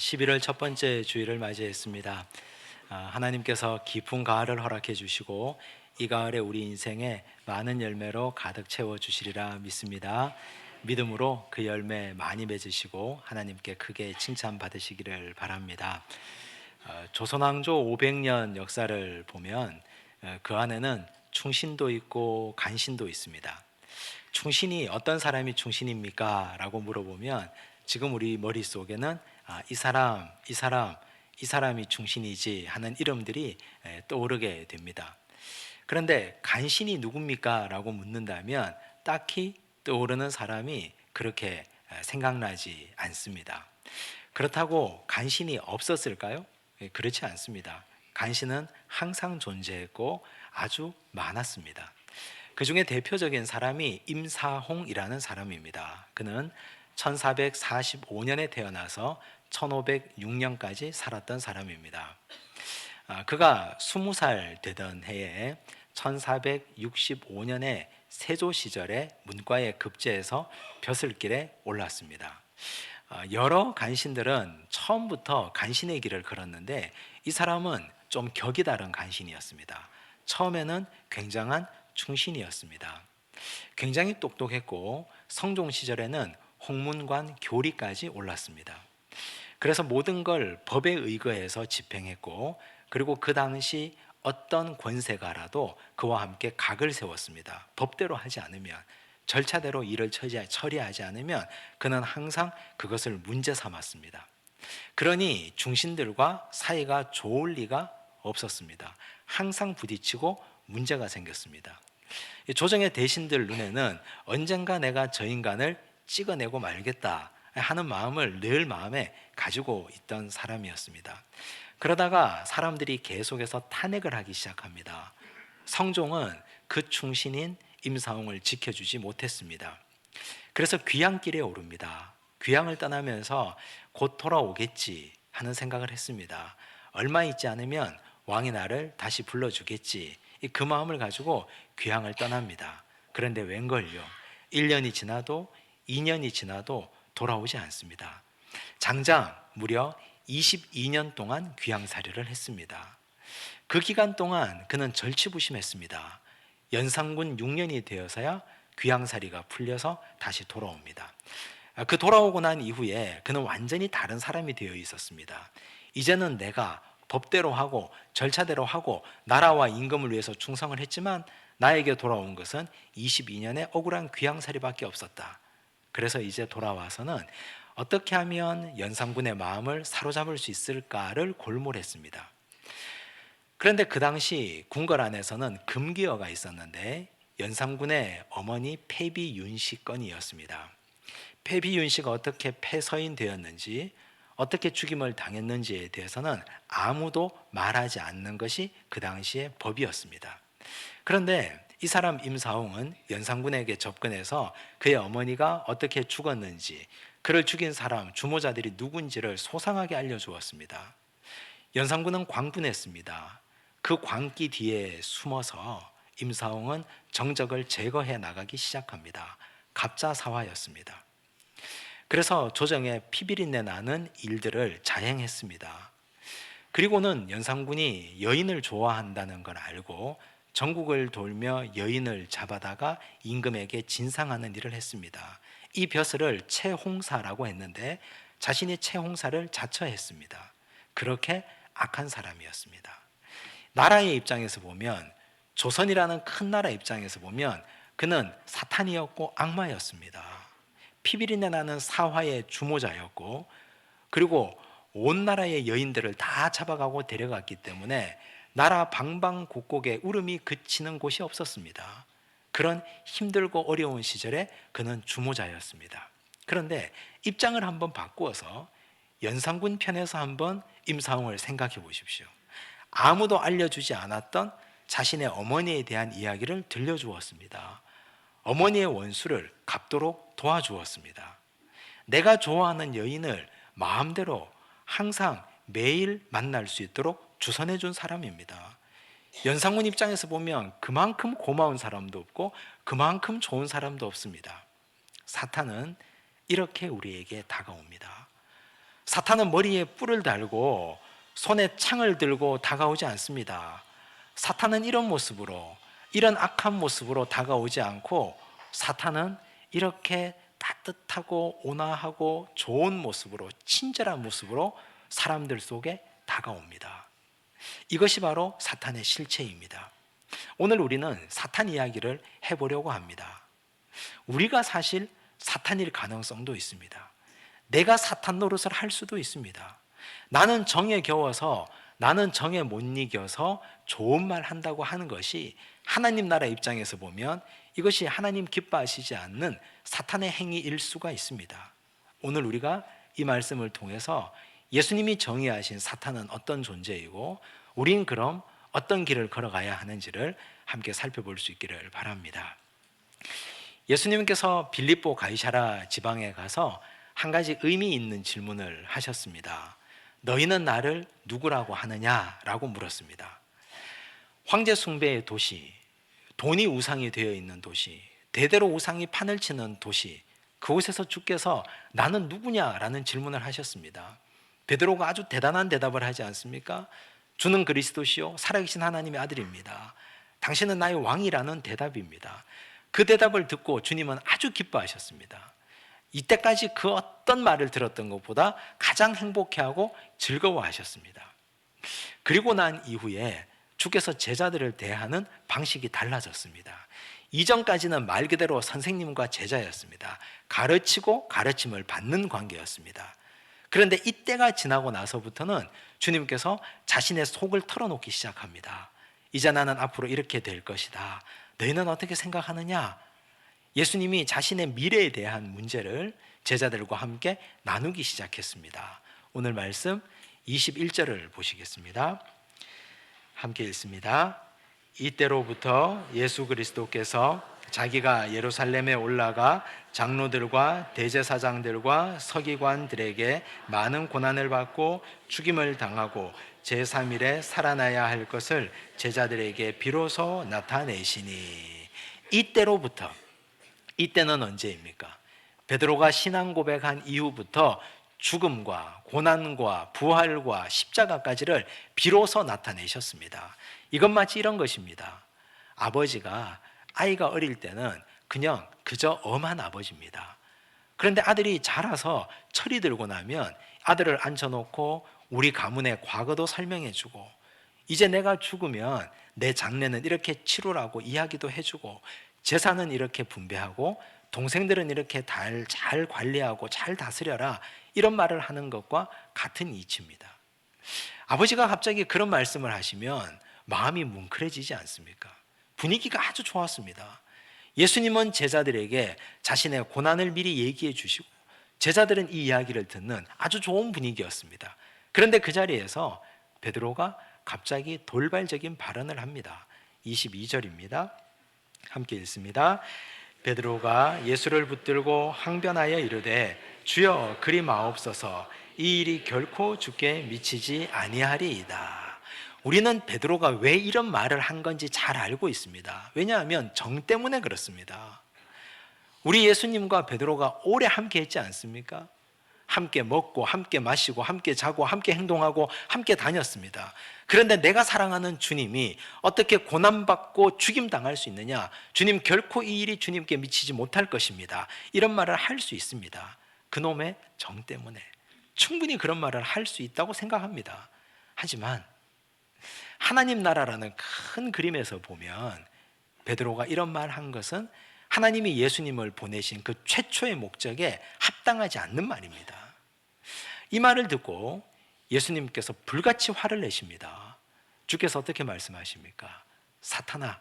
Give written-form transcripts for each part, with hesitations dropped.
11월 첫 번째 주일을 맞이했습니다. 하나님께서 깊은 가을을 허락해 주시고 이 가을에 우리 인생에 많은 열매로 가득 채워 주시리라 믿습니다. 믿음으로 그 열매 많이 맺으시고 하나님께 크게 칭찬 받으시기를 바랍니다. 조선왕조 500년 역사를 보면 그 안에는 충신도 있고 간신도 있습니다. 충신이 어떤 사람이 충신입니까? 라고 물어보면 지금 우리 머릿속에는 이 사람, 이 사람, 이 사람이 충신이지 하는 이름들이 떠오르게 됩니다. 그런데 간신이 누굽니까? 라고 묻는다면 딱히 떠오르는 사람이 그렇게 생각나지 않습니다. 그렇다고 간신이 없었을까요? 그렇지 않습니다. 간신은 항상 존재했고 아주 많았습니다. 그 중에 대표적인 사람이 임사홍이라는 사람입니다. 그는 1445년에 태어나서 1506년까지 살았던 사람입니다. 그가 20살 되던 해에 1465년에 세조 시절에 문과에 급제해서 벼슬길에 올랐습니다. 여러 간신들은 처음부터 간신의 길을 걸었는데 이 사람은 좀 격이 다른 간신이었습니다. 처음에는 굉장한 충신이었습니다. 굉장히 똑똑했고 성종 시절에는 홍문관 교리까지 올랐습니다. 그래서 모든 걸 법에 의거해서 집행했고 그리고 그 당시 어떤 권세가라도 그와 함께 각을 세웠습니다. 법대로 하지 않으면 절차대로 일을 처리하지 않으면 그는 항상 그것을 문제 삼았습니다. 그러니 중신들과 사이가 좋을 리가 없었습니다. 항상 부딪히고 문제가 생겼습니다. 조정의 대신들 눈에는 언젠가 내가 저 인간을 찍어내고 말겠다 하는 마음을 늘 마음에 가지고 있던 사람이었습니다. 그러다가 사람들이 계속해서 탄핵을 하기 시작합니다. 성종은 그 충신인 임사홍을 지켜주지 못했습니다. 그래서 귀향길에 오릅니다. 귀향을 떠나면서 곧 돌아오겠지 하는 생각을 했습니다. 얼마 있지 않으면 왕이 나를 다시 불러주겠지. 그 마음을 가지고 귀향을 떠납니다. 그런데 웬걸요? 1년이 지나도 2년이 지나도 돌아오지 않습니다. 장장 무려 22년 동안 귀향살이를 했습니다. 그 기간 동안 그는 절치부심했습니다. 연산군 6년이 되어서야 귀향살이가 풀려서 다시 돌아옵니다. 그 돌아오고 난 이후에 그는 완전히 다른 사람이 되어 있었습니다. 이제는 내가 법대로 하고 절차대로 하고 나라와 임금을 위해서 충성을 했지만 나에게 돌아온 것은 22년의 억울한 귀향살이밖에 없었다. 그래서 이제 돌아와서는 어떻게 하면 연산군의 마음을 사로잡을 수 있을까를 골몰했습니다. 그런데 그 당시 궁궐 안에서는 금기어가 있었는데 연산군의 어머니 폐비윤씨 건이었습니다. 폐비윤씨가 어떻게 폐서인 되었는지 어떻게 죽임을 당했는지에 대해서는 아무도 말하지 않는 것이 그 당시의 법이었습니다. 그런데 이 사람 임사홍은 연산군에게 접근해서 그의 어머니가 어떻게 죽었는지 그를 죽인 사람 주모자들이 누군지를 소상하게 알려주었습니다. 연산군은 광분했습니다. 그 광기 뒤에 숨어서 임사홍은 정적을 제거해 나가기 시작합니다. 갑자사화였습니다. 그래서 조정에 피비린내 나는 일들을 자행했습니다. 그리고는 연산군이 여인을 좋아한다는 걸 알고 전국을 돌며 여인을 잡아다가 임금에게 진상하는 일을 했습니다. 이 벼슬을 채홍사라고 했는데 자신이 채홍사를 자처했습니다. 그렇게 악한 사람이었습니다. 나라의 입장에서 보면 조선이라는 큰 나라 입장에서 보면 그는 사탄이었고 악마였습니다. 피비린내 나는 사화의 주모자였고 그리고 온 나라의 여인들을 다 잡아가고 데려갔기 때문에 나라 방방곡곡에 울음이 그치는 곳이 없었습니다. 그런 힘들고 어려운 시절에 그는 주모자였습니다. 그런데 입장을 한번 바꾸어서 연산군 편에서 한번 임사홍을 생각해 보십시오. 아무도 알려주지 않았던 자신의 어머니에 대한 이야기를 들려주었습니다. 어머니의 원수를 갚도록 도와주었습니다. 내가 좋아하는 여인을 마음대로 항상 매일 만날 수 있도록 주선해 준 사람입니다. 연산군 입장에서 보면 그만큼 고마운 사람도 없고 그만큼 좋은 사람도 없습니다. 사탄은 이렇게 우리에게 다가옵니다. 사탄은 머리에 뿔을 달고 손에 창을 들고 다가오지 않습니다. 사탄은 이런 모습으로, 이런 악한 모습으로 다가오지 않고, 사탄은 이렇게 따뜻하고 온화하고 좋은 모습으로, 친절한 모습으로 사람들 속에 다가옵니다. 이것이 바로 사탄의 실체입니다. 오늘 우리는 사탄 이야기를 해보려고 합니다. 우리가 사실 사탄일 가능성도 있습니다. 내가 사탄 노릇을 할 수도 있습니다. 나는 정에 겨워서, 나는 정에 못 이겨서 좋은 말 한다고 하는 것이 하나님 나라 입장에서 보면 이것이 하나님 기뻐하시지 않는 사탄의 행위일 수가 있습니다. 오늘 우리가 이 말씀을 통해서 예수님이 정의하신 사탄은 어떤 존재이고 우린 그럼 어떤 길을 걸어가야 하는지를 함께 살펴볼 수 있기를 바랍니다. 예수님께서 빌립보 가이사랴 지방에 가서 한 가지 의미 있는 질문을 하셨습니다. 너희는 나를 누구라고 하느냐라고 물었습니다. 황제 숭배의 도시, 돈이 우상이 되어 있는 도시, 대대로 우상이 판을 치는 도시, 그곳에서 주께서 나는 누구냐라는 질문을 하셨습니다. 베드로가 아주 대단한 대답을 하지 않습니까? 주는 그리스도시요 살아계신 하나님의 아들입니다. 당신은 나의 왕이라는 대답입니다. 그 대답을 듣고 주님은 아주 기뻐하셨습니다. 이때까지 그 어떤 말을 들었던 것보다 가장 행복해하고 즐거워하셨습니다. 그리고 난 이후에 주께서 제자들을 대하는 방식이 달라졌습니다. 이전까지는 말 그대로 선생님과 제자였습니다. 가르치고 가르침을 받는 관계였습니다. 그런데 이때가 지나고 나서부터는 주님께서 자신의 속을 털어놓기 시작합니다. 이제 나는 앞으로 이렇게 될 것이다. 너희는 어떻게 생각하느냐? 예수님이 자신의 미래에 대한 문제를 제자들과 함께 나누기 시작했습니다. 오늘 말씀 21절을 보시겠습니다. 함께 읽습니다. 이때로부터 예수 그리스도께서 자기가 예루살렘에 올라가 장로들과 대제사장들과 서기관들에게 많은 고난을 받고 죽임을 당하고 제3일에 살아나야 할 것을 제자들에게 비로소 나타내시니. 이때로부터, 이때는 언제입니까? 베드로가 신앙 고백한 이후부터 죽음과 고난과 부활과 십자가까지를 비로소 나타내셨습니다. 이건 마치 이런 것입니다. 아버지가 아이가 어릴 때는 그냥 그저 엄한 아버지입니다. 그런데 아들이 자라서 철이 들고 나면 아들을 앉혀놓고 우리 가문의 과거도 설명해주고, 이제 내가 죽으면 내 장례는 이렇게 치르라고 이야기도 해주고, 재산은 이렇게 분배하고, 동생들은 이렇게 잘 관리하고 잘 다스려라, 이런 말을 하는 것과 같은 이치입니다. 아버지가 갑자기 그런 말씀을 하시면 마음이 뭉클해지지 않습니까? 분위기가 아주 좋았습니다. 예수님은 제자들에게 자신의 고난을 미리 얘기해 주시고 제자들은 이 이야기를 듣는 아주 좋은 분위기였습니다. 그런데 그 자리에서 베드로가 갑자기 돌발적인 발언을 합니다. 22절입니다. 함께 읽습니다. 베드로가 예수를 붙들고 항변하여 이르되 주여 그리 마옵소서, 이 일이 결코 주께 미치지 아니하리이다. 우리는 베드로가 왜 이런 말을 한 건지 잘 알고 있습니다. 왜냐하면 정 때문에 그렇습니다. 우리 예수님과 베드로가 오래 함께 했지 않습니까? 함께 먹고 함께 마시고 함께 자고 함께 행동하고 함께 다녔습니다. 그런데 내가 사랑하는 주님이 어떻게 고난받고 죽임당할 수 있느냐? 주님 결코 이 일이 주님께 미치지 못할 것입니다. 이런 말을 할 수 있습니다. 그놈의 정 때문에 충분히 그런 말을 할 수 있다고 생각합니다. 하지만 하나님 나라라는 큰 그림에서 보면 베드로가 이런 말 한 것은 하나님이 예수님을 보내신 그 최초의 목적에 합당하지 않는 말입니다. 이 말을 듣고 예수님께서 불같이 화를 내십니다. 주께서 어떻게 말씀하십니까? 사탄아,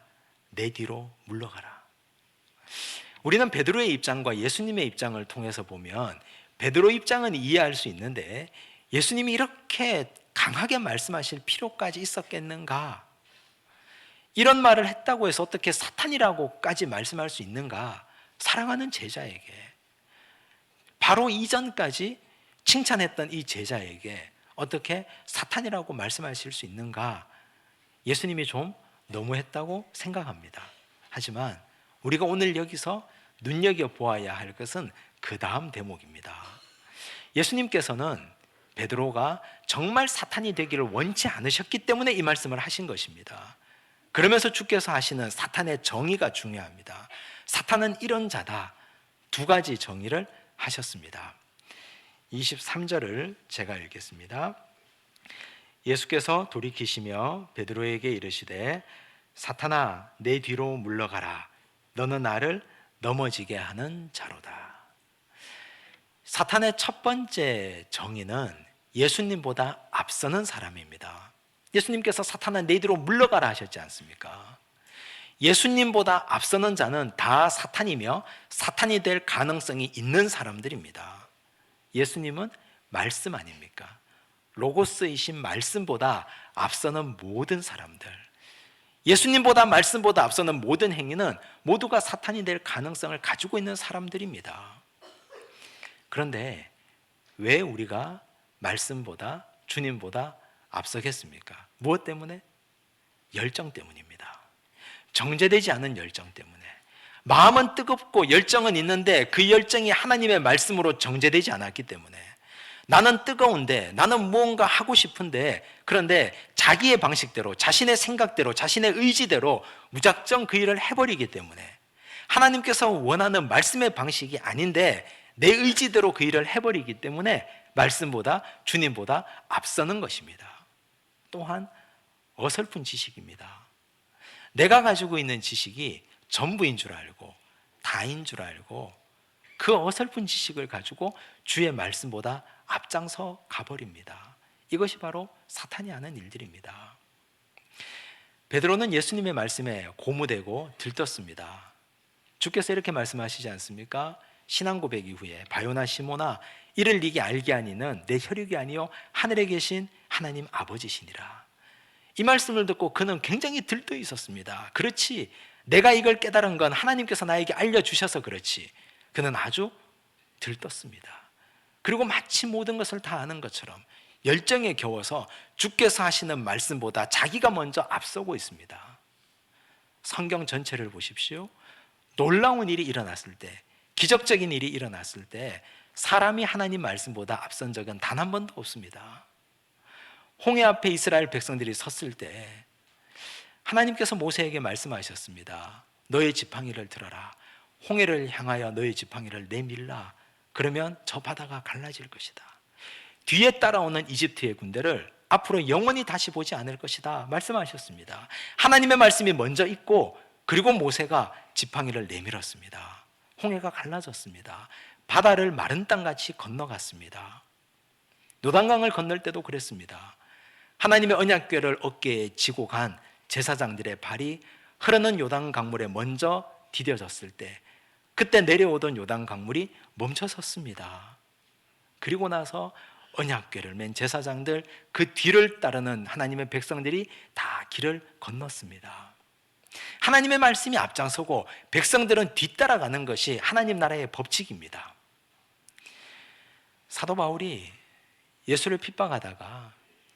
내 뒤로 물러가라. 우리는 베드로의 입장과 예수님의 입장을 통해서 보면 베드로 입장은 이해할 수 있는데 예수님이 이렇게 강하게 말씀하실 필요까지 있었겠는가? 이런 말을 했다고 해서 어떻게 사탄이라고까지 말씀할 수 있는가? 사랑하는 제자에게, 바로 이전까지 칭찬했던 이 제자에게 어떻게 사탄이라고 말씀하실 수 있는가? 예수님이 좀 너무했다고 생각합니다. 하지만 우리가 오늘 여기서 눈여겨보아야 할 것은 그 다음 대목입니다. 예수님께서는 베드로가 정말 사탄이 되기를 원치 않으셨기 때문에 이 말씀을 하신 것입니다. 그러면서 주께서 하시는 사탄의 정의가 중요합니다. 사탄은 이런 자다. 두 가지 정의를 하셨습니다. 23절을 제가 읽겠습니다. 예수께서 돌이키시며 베드로에게 이르시되 사탄아 내 뒤로 물러가라. 너는 나를 넘어지게 하는 자로다. 사탄의 첫 번째 정의는 예수님보다 앞서는 사람입니다. 예수님께서 사탄아 내 뒤로 물러가라 하셨지 않습니까? 예수님보다 앞서는 자는 다 사탄이며 사탄이 될 가능성이 있는 사람들입니다. 예수님은 말씀 아닙니까? 로고스이신 말씀보다 앞서는 모든 사람들, 예수님보다 말씀보다 앞서는 모든 행위는 모두가 사탄이 될 가능성을 가지고 있는 사람들입니다. 그런데 왜 우리가 말씀보다 주님보다 앞서겠습니까? 무엇 때문에? 열정 때문입니다. 정제되지 않은 열정 때문에. 마음은 뜨겁고 열정은 있는데 그 열정이 하나님의 말씀으로 정제되지 않았기 때문에. 나는 뜨거운데, 나는 무언가 하고 싶은데, 그런데 자기의 방식대로, 자신의 생각대로, 자신의 의지대로 무작정 그 일을 해버리기 때문에, 하나님께서 원하는 말씀의 방식이 아닌데 내 의지대로 그 일을 해버리기 때문에 말씀보다 주님보다 앞서는 것입니다. 또한 어설픈 지식입니다. 내가 가지고 있는 지식이 전부인 줄 알고 다인 줄 알고 그 어설픈 지식을 가지고 주의 말씀보다 앞장서 가버립니다. 이것이 바로 사탄이 하는 일들입니다. 베드로는 예수님의 말씀에 고무되고 들떴습니다. 주께서 이렇게 말씀하시지 않습니까? 신앙 고백 이후에 바요나 시모나 이를 네게 알게 하니는 내 혈육이 아니요 하늘에 계신 하나님 아버지시니라. 이 말씀을 듣고 그는 굉장히 들떠 있었습니다. 그렇지, 내가 이걸 깨달은 건 하나님께서 나에게 알려주셔서 그렇지. 그는 아주 들떴습니다. 그리고 마치 모든 것을 다 아는 것처럼 열정에 겨워서 주께서 하시는 말씀보다 자기가 먼저 앞서고 있습니다. 성경 전체를 보십시오. 놀라운 일이 일어났을 때, 기적적인 일이 일어났을 때 사람이 하나님 말씀보다 앞선 적은 단 한 번도 없습니다. 홍해 앞에 이스라엘 백성들이 섰을 때 하나님께서 모세에게 말씀하셨습니다. 너의 지팡이를 들어라. 홍해를 향하여 너의 지팡이를 내밀라. 그러면 저 바다가 갈라질 것이다. 뒤에 따라오는 이집트의 군대를 앞으로 영원히 다시 보지 않을 것이다 말씀하셨습니다. 하나님의 말씀이 먼저 있고 그리고 모세가 지팡이를 내밀었습니다. 홍해가 갈라졌습니다. 바다를 마른 땅같이 건너갔습니다. 요단강을 건널 때도 그랬습니다. 하나님의 언약궤를 어깨에 지고 간 제사장들의 발이 흐르는 요단 강물에 먼저 디뎌졌을 때 그때 내려오던 요단 강물이 멈춰섰습니다. 그리고 나서 언약궤를 맨 제사장들 그 뒤를 따르는 하나님의 백성들이 다 길을 건넜습니다. 하나님의 말씀이 앞장서고 백성들은 뒤따라가는 것이 하나님 나라의 법칙입니다. 사도 바울이 예수를 핍박하다가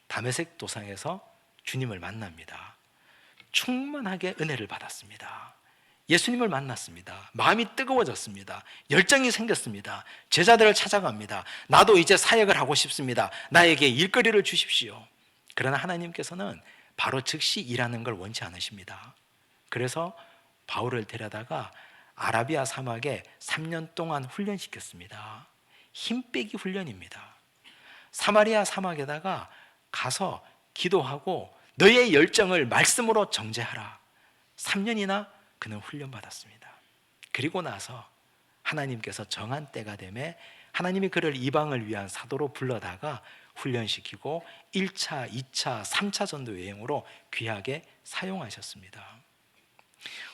다메섹 도상에서 주님을 만납니다. 충만하게 은혜를 받았습니다. 예수님을 만났습니다. 마음이 뜨거워졌습니다. 열정이 생겼습니다. 제자들을 찾아갑니다. 나도 이제 사역을 하고 싶습니다. 나에게 일거리를 주십시오. 그러나 하나님께서는 바로 즉시 일하는 걸 원치 않으십니다. 그래서 바울을 데려다가 아라비아 사막에 3년 동안 훈련시켰습니다. 힘 빼기 훈련입니다. 사마리아 사막에다가 가서 기도하고 너의 열정을 말씀으로 정죄하라. 3년이나 그는 훈련받았습니다. 그리고 나서 하나님께서 정한 때가 되매 하나님이 그를 이방을 위한 사도로 불러다가 훈련시키고 1차, 2차, 3차 전도 여행으로 귀하게 사용하셨습니다.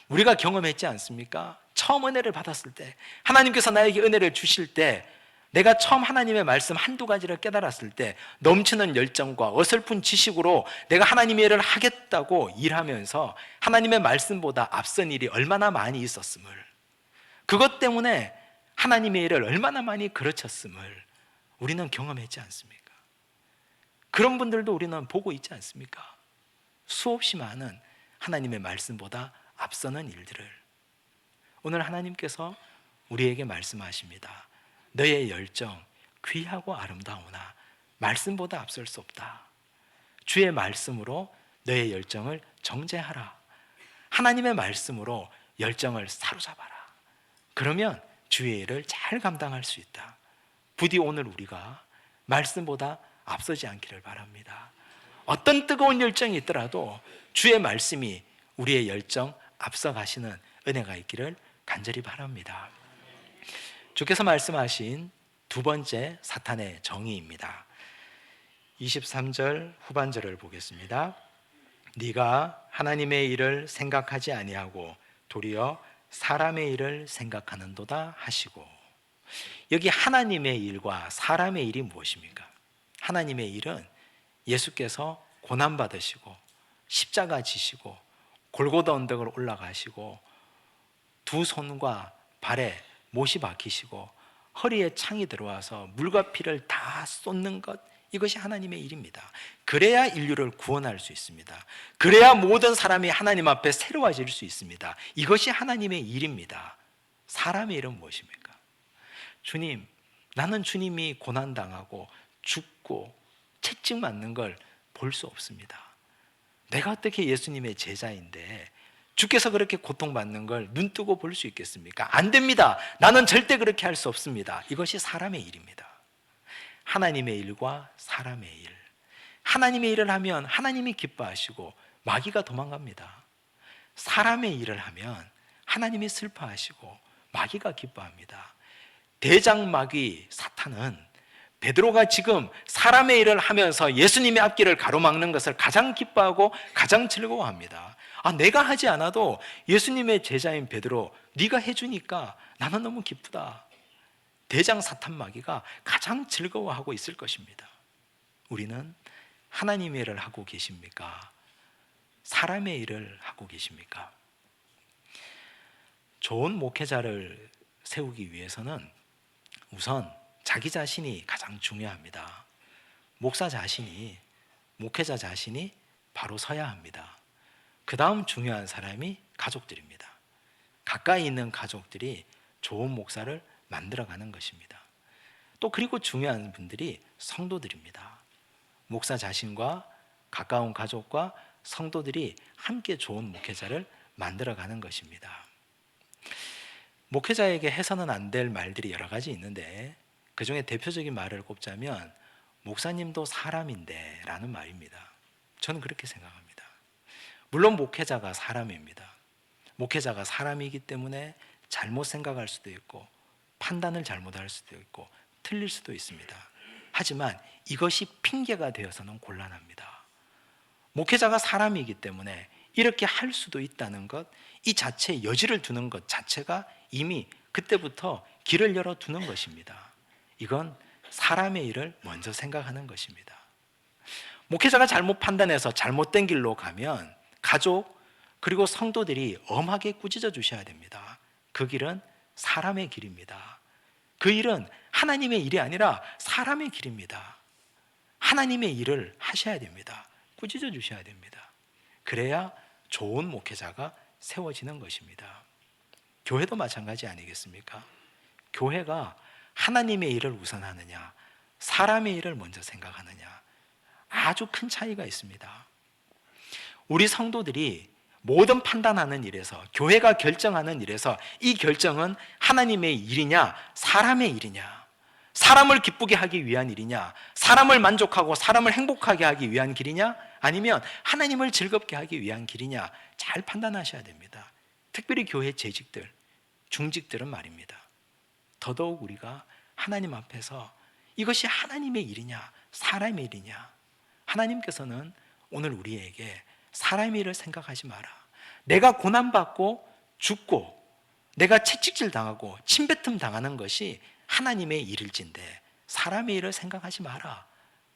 우리가 경험했지 않습니까? 처음 은혜를 받았을 때, 하나님께서 나에게 은혜를 주실 때, 내가 처음 하나님의 말씀 한두 가지를 깨달았을 때 넘치는 열정과 어설픈 지식으로 내가 하나님의 일을 하겠다고 일하면서 하나님의 말씀보다 앞선 일이 얼마나 많이 있었음을, 그것 때문에 하나님의 일을 얼마나 많이 그르쳤음을 우리는 경험했지 않습니까? 그런 분들도 우리는 보고 있지 않습니까? 수없이 많은 하나님의 말씀보다 앞서는 일들을. 오늘 하나님께서 우리에게 말씀하십니다. 너의 열정 귀하고 아름다우나 말씀보다 앞설 수 없다. 주의 말씀으로 너의 열정을 정죄하라. 하나님의 말씀으로 열정을 사로잡아라. 그러면 주의 일을 잘 감당할 수 있다. 부디 오늘 우리가 말씀보다 앞서지 않기를 바랍니다. 어떤 뜨거운 열정이 있더라도 주의 말씀이 우리의 열정 앞서가시는 은혜가 있기를 간절히 바랍니다. 주께서 말씀하신 두 번째 사탄의 정의입니다. 23절 후반절을 보겠습니다. 네가 하나님의 일을 생각하지 아니하고 도리어 사람의 일을 생각하는도다 하시고, 여기 하나님의 일과 사람의 일이 무엇입니까? 하나님의 일은 예수께서 고난받으시고 십자가 지시고 골고다 언덕을 올라가시고 두 손과 발에 못이 박히시고 허리에 창이 들어와서 물과 피를 다 쏟는 것, 이것이 하나님의 일입니다. 그래야 인류를 구원할 수 있습니다. 그래야 모든 사람이 하나님 앞에 새로워질 수 있습니다. 이것이 하나님의 일입니다. 사람의 일은 무엇입니까? 주님, 나는 주님이 고난당하고 죽고 채찍맞는 걸 볼 수 없습니다. 내가 어떻게 예수님의 제자인데 주께서 그렇게 고통받는 걸 눈뜨고 볼 수 있겠습니까? 안 됩니다. 나는 절대 그렇게 할 수 없습니다. 이것이 사람의 일입니다. 하나님의 일과 사람의 일. 하나님의 일을 하면 하나님이 기뻐하시고 마귀가 도망갑니다. 사람의 일을 하면 하나님이 슬퍼하시고 마귀가 기뻐합니다. 대장마귀 사탄은 베드로가 지금 사람의 일을 하면서 예수님의 앞길을 가로막는 것을 가장 기뻐하고 가장 즐거워합니다. 내가 하지 않아도 예수님의 제자인 베드로, 네가 해주니까 나는 너무 기쁘다. 대장 사탄 마귀가 가장 즐거워하고 있을 것입니다. 우리는 하나님의 일을 하고 계십니까? 사람의 일을 하고 계십니까? 좋은 목회자를 세우기 위해서는 우선 자기 자신이 가장 중요합니다. 목사 자신이, 목회자 자신이 바로 서야 합니다. 그 다음 중요한 사람이 가족들입니다. 가까이 있는 가족들이 좋은 목사를 만들어가는 것입니다. 또 그리고 중요한 분들이 성도들입니다. 목사 자신과 가까운 가족과 성도들이 함께 좋은 목회자를 만들어가는 것입니다. 목회자에게 해서는 안 될 말들이 여러 가지 있는데 그 중에 대표적인 말을 꼽자면 목사님도 사람인데 라는 말입니다. 저는 그렇게 생각합니다. 물론 목회자가 사람입니다. 목회자가 사람이기 때문에 잘못 생각할 수도 있고 판단을 잘못할 수도 있고 틀릴 수도 있습니다. 하지만 이것이 핑계가 되어서는 곤란합니다. 목회자가 사람이기 때문에 이렇게 할 수도 있다는 것, 이 자체에 여지를 두는 것 자체가 이미 그때부터 길을 열어두는 것입니다. 이건 사람의 일을 먼저 생각하는 것입니다. 목회자가 잘못 판단해서 잘못된 길로 가면 가족 그리고 성도들이 엄하게 꾸짖어 주셔야 됩니다. 그 길은 사람의 길입니다. 그 일은 하나님의 일이 아니라 사람의 길입니다. 하나님의 일을 하셔야 됩니다. 꾸짖어 주셔야 됩니다. 그래야 좋은 목회자가 세워지는 것입니다. 교회도 마찬가지 아니겠습니까? 교회가 하나님의 일을 우선하느냐, 사람의 일을 먼저 생각하느냐, 아주 큰 차이가 있습니다. 우리 성도들이 모든 판단하는 일에서, 교회가 결정하는 일에서 이 결정은 하나님의 일이냐, 사람의 일이냐, 사람을 기쁘게 하기 위한 일이냐, 사람을 만족하고 사람을 행복하게 하기 위한 길이냐, 아니면 하나님을 즐겁게 하기 위한 길이냐, 잘 판단하셔야 됩니다. 특별히 교회 재직들, 중직들은 말입니다. 더더욱 우리가 하나님 앞에서 이것이 하나님의 일이냐, 사람의 일이냐, 하나님께서는 오늘 우리에게 사람의 일을 생각하지 마라. 내가 고난받고 죽고 내가 채찍질 당하고 침뱉음 당하는 것이 하나님의 일일진데 사람의 일을 생각하지 마라.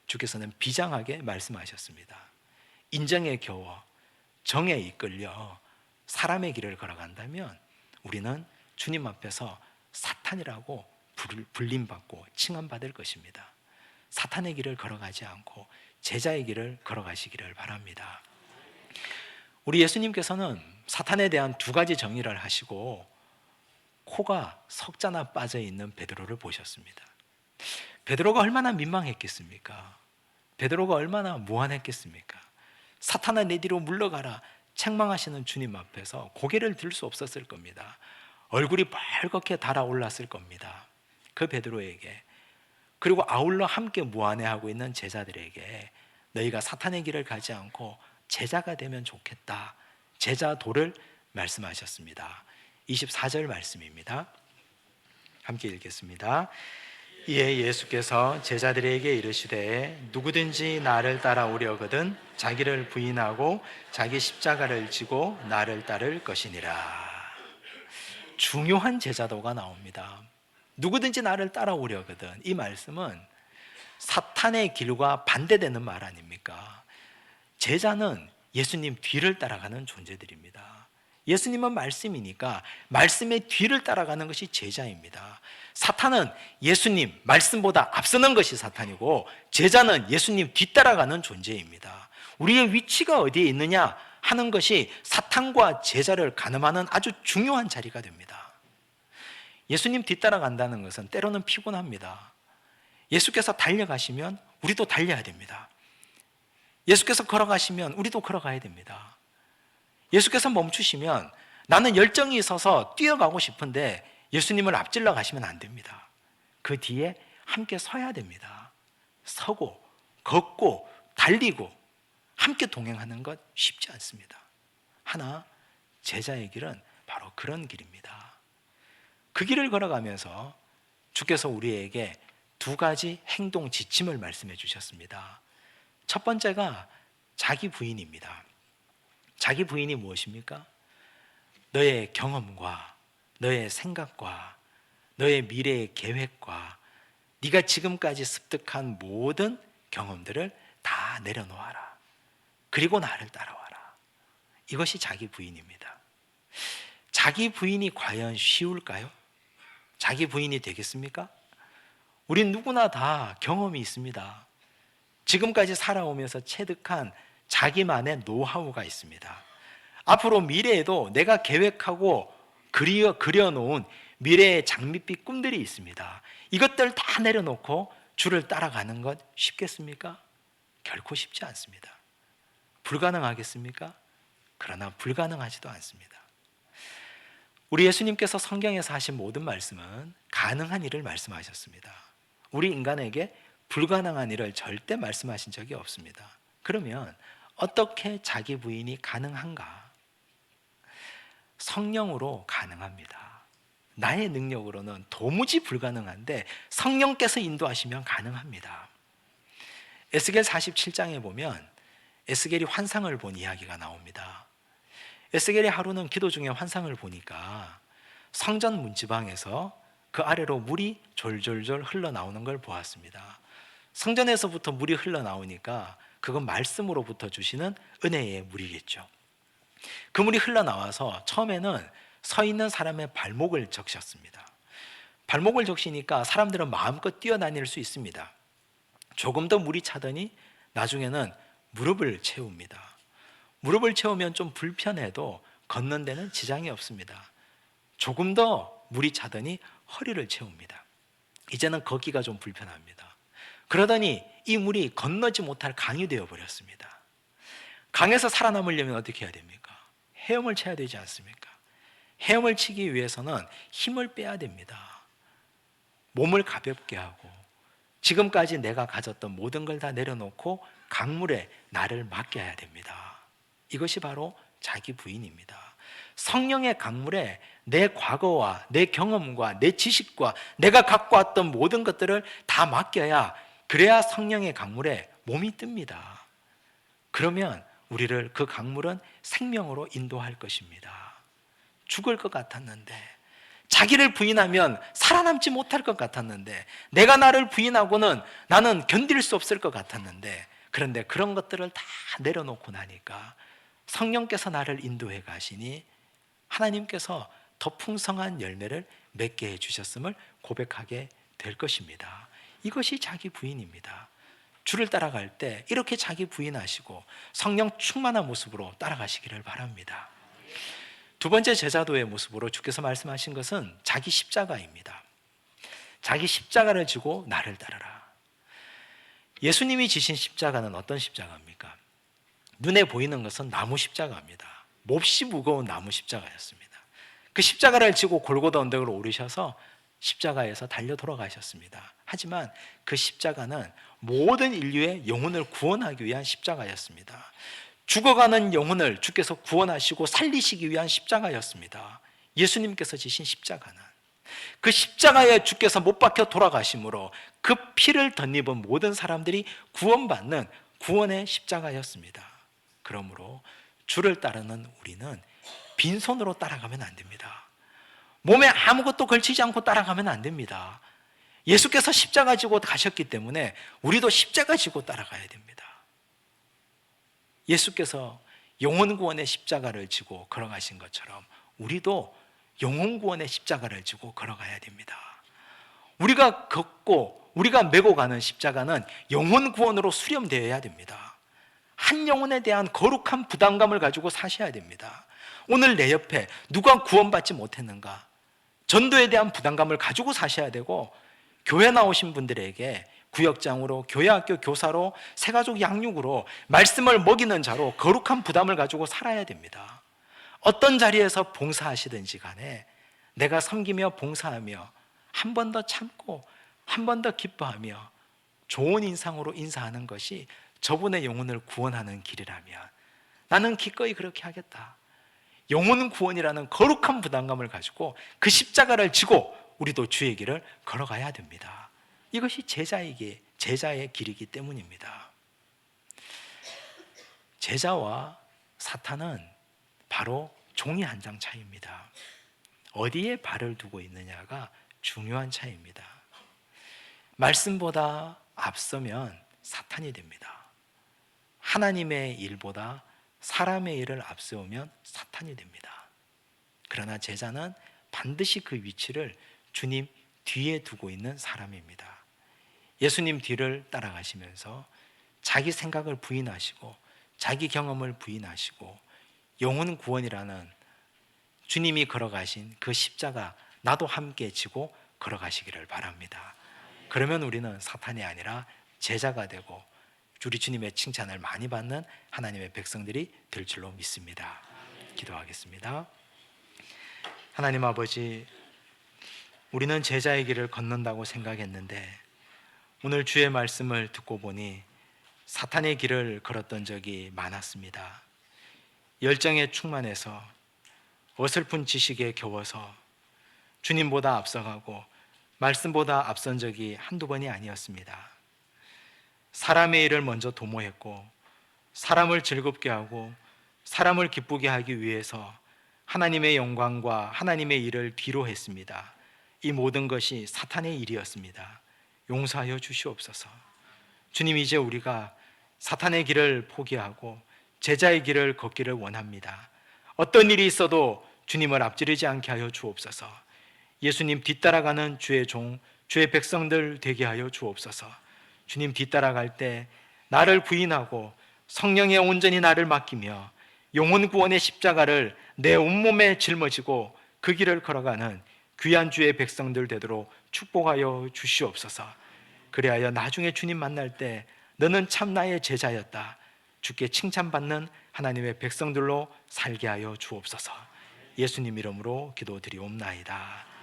주께서는 비장하게 말씀하셨습니다. 인정에 겨워 정에 이끌려 사람의 길을 걸어간다면 우리는 주님 앞에서 사탄이라고 불림받고 칭함받을 것입니다. 사탄의 길을 걸어가지 않고 제자의 길을 걸어가시기를 바랍니다. 우리 예수님께서는 사탄에 대한 두 가지 정의를 하시고 코가 석자나 빠져 있는 베드로를 보셨습니다. 베드로가 얼마나 민망했겠습니까? 베드로가 얼마나 무안했겠습니까? 사탄아 내 뒤로 물러가라 책망하시는 주님 앞에서 고개를 들 수 없었을 겁니다. 얼굴이 벌겋게 달아올랐을 겁니다. 그 베드로에게, 그리고 아울러 함께 무안해하고 있는 제자들에게 너희가 사탄의 길을 가지 않고 제자가 되면 좋겠다, 제자도를 말씀하셨습니다. 24절 말씀입니다. 함께 읽겠습니다. 이에 예수께서 제자들에게 이르시되 누구든지 나를 따라오려거든 자기를 부인하고 자기 십자가를 지고 나를 따를 것이니라. 중요한 제자도가 나옵니다. 누구든지 나를 따라오려거든, 이 말씀은 사탄의 길과 반대되는 말 아닙니까? 제자는 예수님 뒤를 따라가는 존재들입니다. 예수님은 말씀이니까 말씀의 뒤를 따라가는 것이 제자입니다. 사탄은 예수님 말씀보다 앞서는 것이 사탄이고, 제자는 예수님 뒤따라가는 존재입니다. 우리의 위치가 어디에 있느냐 하는 것이 사탄과 제자를 가늠하는 아주 중요한 자리가 됩니다. 예수님 뒤따라간다는 것은 때로는 피곤합니다. 예수께서 달려가시면 우리도 달려야 됩니다. 예수께서 걸어가시면 우리도 걸어가야 됩니다. 예수께서 멈추시면 나는 열정이 있어서 뛰어가고 싶은데 예수님을 앞질러 가시면 안 됩니다. 그 뒤에 함께 서야 됩니다. 서고 걷고 달리고 함께 동행하는 것 쉽지 않습니다. 하나, 제자의 길은 바로 그런 길입니다. 그 길을 걸어가면서 주께서 우리에게 두 가지 행동 지침을 말씀해 주셨습니다. 첫 번째가 자기 부인입니다. 자기 부인이 무엇입니까? 너의 경험과 너의 생각과 너의 미래의 계획과 네가 지금까지 습득한 모든 경험들을 다 내려놓아라. 그리고 나를 따라와라. 이것이 자기 부인입니다. 자기 부인이 과연 쉬울까요? 자기 부인이 되겠습니까? 우린 누구나 다 경험이 있습니다. 지금까지 살아오면서 체득한 자기만의 노하우가 있습니다. 앞으로 미래에도 내가 계획하고 그려놓은 미래의 장밋빛 꿈들이 있습니다. 이것들 다 내려놓고 주를 따라가는 것 쉽겠습니까? 결코 쉽지 않습니다. 불가능하겠습니까? 그러나 불가능하지도 않습니다. 우리 예수님께서 성경에서 하신 모든 말씀은 가능한 일을 말씀하셨습니다. 우리 인간에게 불가능한 일을 절대 말씀하신 적이 없습니다. 그러면 어떻게 자기 부인이 가능한가? 성령으로 가능합니다. 나의 능력으로는 도무지 불가능한데 성령께서 인도하시면 가능합니다. 에스겔 47장에 보면 에스겔이 환상을 본 이야기가 나옵니다. 에스겔의 하루는 기도 중에 환상을 보니까 성전 문지방에서 그 아래로 물이 졸졸졸 흘러나오는 걸 보았습니다. 성전에서부터 물이 흘러나오니까 그건 말씀으로부터 주시는 은혜의 물이겠죠. 그 물이 흘러나와서 처음에는 서 있는 사람의 발목을 적셨습니다. 발목을 적시니까 사람들은 마음껏 뛰어다닐 수 있습니다. 조금 더 물이 차더니 나중에는 무릎을 채웁니다. 무릎을 채우면 좀 불편해도 걷는 데는 지장이 없습니다. 조금 더 물이 차더니 허리를 채웁니다. 이제는 걷기가 좀 불편합니다. 그러더니 이 물이 건너지 못할 강이 되어 버렸습니다. 강에서 살아남으려면 어떻게 해야 됩니까? 헤엄을 쳐야 되지 않습니까? 헤엄을 치기 위해서는 힘을 빼야 됩니다. 몸을 가볍게 하고 지금까지 내가 가졌던 모든 걸 다 내려놓고 강물에 나를 맡겨야 됩니다. 이것이 바로 자기 부인입니다. 성령의 강물에 내 과거와 내 경험과 내 지식과 내가 갖고 왔던 모든 것들을 다 맡겨야, 그래야 성령의 강물에 몸이 뜹니다. 그러면 우리를 그 강물은 생명으로 인도할 것입니다. 죽을 것 같았는데, 자기를 부인하면 살아남지 못할 것 같았는데, 내가 나를 부인하고는 나는 견딜 수 없을 것 같았는데, 그런데 그런 것들을 다 내려놓고 나니까 성령께서 나를 인도해 가시니 하나님께서 더 풍성한 열매를 맺게 해주셨음을 고백하게 될 것입니다. 이것이 자기 부인입니다. 주를 따라갈 때 이렇게 자기 부인하시고 성령 충만한 모습으로 따라가시기를 바랍니다. 두 번째 제자도의 모습으로 주께서 말씀하신 것은 자기 십자가입니다. 자기 십자가를 지고 나를 따르라. 예수님이 지신 십자가는 어떤 십자가입니까? 눈에 보이는 것은 나무 십자가입니다. 몹시 무거운 나무 십자가였습니다. 그 십자가를 지고 골고다 언덕을 오르셔서 십자가에서 달려 돌아가셨습니다. 하지만 그 십자가는 모든 인류의 영혼을 구원하기 위한 십자가였습니다. 죽어가는 영혼을 주께서 구원하시고 살리시기 위한 십자가였습니다. 예수님께서 지신 십자가는 그 십자가에 주께서 못 박혀 돌아가심으로 그 피를 덧입은 모든 사람들이 구원받는 구원의 십자가였습니다. 그러므로 주를 따르는 우리는 빈손으로 따라가면 안 됩니다. 몸에 아무것도 걸치지 않고 따라가면 안 됩니다. 예수께서 십자가 지고 가셨기 때문에 우리도 십자가 지고 따라가야 됩니다. 예수께서 영혼 구원의 십자가를 지고 걸어가신 것처럼 우리도 영혼 구원의 십자가를 지고 걸어가야 됩니다. 우리가 걷고 우리가 메고 가는 십자가는 영혼 구원으로 수렴되어야 됩니다. 한 영혼에 대한 거룩한 부담감을 가지고 사셔야 됩니다. 오늘 내 옆에 누가 구원받지 못했는가? 전도에 대한 부담감을 가지고 사셔야 되고, 교회 나오신 분들에게 구역장으로, 교회학교 교사로, 새가족 양육으로, 말씀을 먹이는 자로 거룩한 부담을 가지고 살아야 됩니다. 어떤 자리에서 봉사하시든지 간에 내가 섬기며 봉사하며 한 번 더 참고 한 번 더 기뻐하며 좋은 인상으로 인사하는 것이 저분의 영혼을 구원하는 길이라면 나는 기꺼이 그렇게 하겠다. 영혼 구원이라는 거룩한 부담감을 가지고 그 십자가를 지고 우리도 주의 길을 걸어가야 됩니다. 이것이 제자의 길이기 때문입니다. 제자와 사탄은 바로 종이 한 장 차이입니다. 어디에 발을 두고 있느냐가 중요한 차이입니다. 말씀보다 앞서면 사탄이 됩니다. 하나님의 일보다 사람의 일을 앞세우면 사탄이 됩니다. 그러나 제자는 반드시 그 위치를 주님 뒤에 두고 있는 사람입니다. 예수님 뒤를 따라가시면서 자기 생각을 부인하시고 자기 경험을 부인하시고 영혼 구원이라는 주님이 걸어가신 그 십자가 나도 함께 지고 걸어가시기를 바랍니다. 그러면 우리는 사탄이 아니라 제자가 되고 우리 주님의 칭찬을 많이 받는 하나님의 백성들이 될 줄로 믿습니다. 기도하겠습니다. 하나님 아버지, 우리는 제자의 길을 걷는다고 생각했는데 오늘 주의 말씀을 듣고 보니 사탄의 길을 걸었던 적이 많았습니다. 열정에 충만해서 어설픈 지식에 겨워서 주님보다 앞서가고 말씀보다 앞선 적이 한두 번이 아니었습니다. 사람의 일을 먼저 도모했고 사람을 즐겁게 하고 사람을 기쁘게 하기 위해서 하나님의 영광과 하나님의 일을 뒤로 했습니다. 이 모든 것이 사탄의 일이었습니다. 용서하여 주시옵소서. 주님, 이제 우리가 사탄의 길을 포기하고 제자의 길을 걷기를 원합니다. 어떤 일이 있어도 주님을 앞지르지 않게 하여 주옵소서. 예수님 뒤따라가는 주의 종, 주의 백성들 되게 하여 주옵소서. 주님 뒤따라갈 때 나를 부인하고 성령에 온전히 나를 맡기며 영혼 구원의 십자가를 내 온몸에 짊어지고 그 길을 걸어가는 귀한 주의 백성들 되도록 축복하여 주시옵소서. 그리하여 나중에 주님 만날 때 너는 참 나의 제자였다, 주께 칭찬받는 하나님의 백성들로 살게 하여 주옵소서. 예수님 이름으로 기도드리옵나이다.